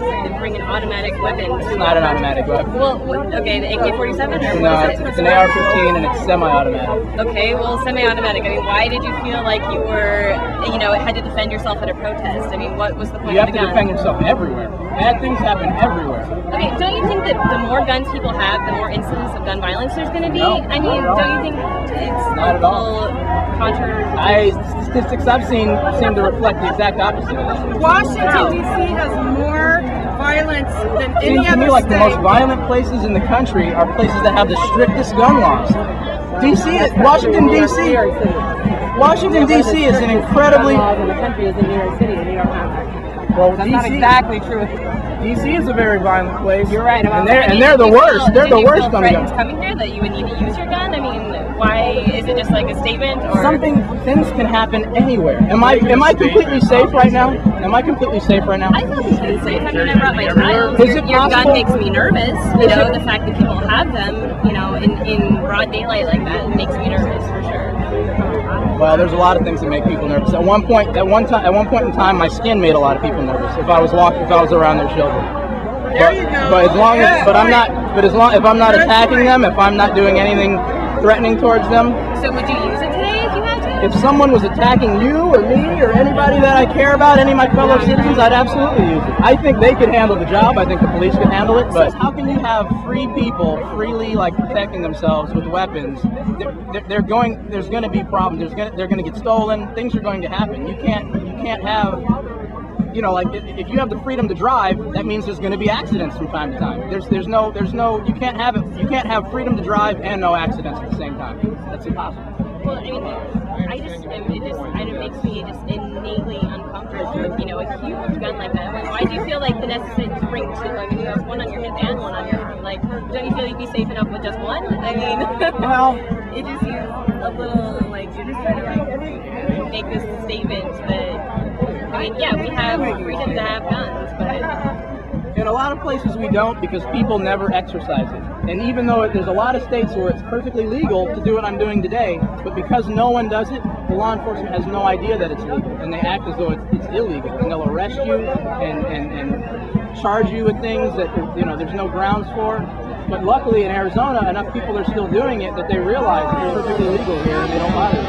to bring an automatic weapon to... It's not an automatic weapon. Well, okay, the AK-47 or No, what is it? it's an AR-15 and it's semi-automatic. Okay, well, semi-automatic. I mean, why did you feel like you were, had to defend yourself at a protest? I mean, what was the point You of have the to gun? defend yourself everywhere. Bad things happen everywhere. Okay, don't you think that the more guns people have, the more incidents of gun violence there's going to be? No, I mean, don't you think it's not at all. Statistics I've seen seem to reflect the exact opposite of that. Washington, D.C. has more violence than any Seems to other me like state. the most violent places in the country are places that have the strictest gun laws. Washington, D.C. Washington, D.C. is an incredibly... in the country is in New York City, and New York has. Well, That's not exactly true. D.C. is a very violent place. You're right about and they're the worst. They're the worst on guns. coming here that you would need to use your gun? I mean, why is it just like a statement? Or Things can happen anywhere. Am I completely safe right now? Am I completely safe right now? I feel completely safe. I mean, I brought my child. Is it Your gun possible? makes me nervous. The fact that people have them, in broad daylight like that makes me nervous for sure. Well, there's a lot of things that make people nervous. At one point in time, my skin made a lot of people nervous. If I was around their children. There you go. But if I'm not attacking them, if I'm not doing anything threatening towards them. So would you use it today if you had to? If someone was attacking you or me or anybody that I care about, any of my fellow citizens, I'd absolutely use it. I think they could handle the job. I think the police could handle it. But how can you have free people freely protecting themselves with weapons? There's going to be problems. They're going to get stolen. Things are going to happen. You can't have. If you have the freedom to drive, that means there's going to be accidents from time to time. You can't have freedom to drive and no accidents at the same time. That's impossible. Well, I mean, it makes me just innately uncomfortable with, a huge gun like that. Why do you feel like the necessity to bring two? I mean, you have one on your hip and one on your arm. Like, don't you feel you'd be safe enough with just one? I mean, well, it just seems a little like you're just trying to make this statement that. I mean, yeah, we have freedom to have guns, but... In a lot of places we don't because people never exercise it. And even though there's a lot of states where it's perfectly legal to do what I'm doing today, but because no one does it, the law enforcement has no idea that it's legal. And they act as though it's illegal. And they'll arrest you and charge you with things that there's no grounds for. But luckily in Arizona, enough people are still doing it that they realize it's perfectly legal here and they don't bother.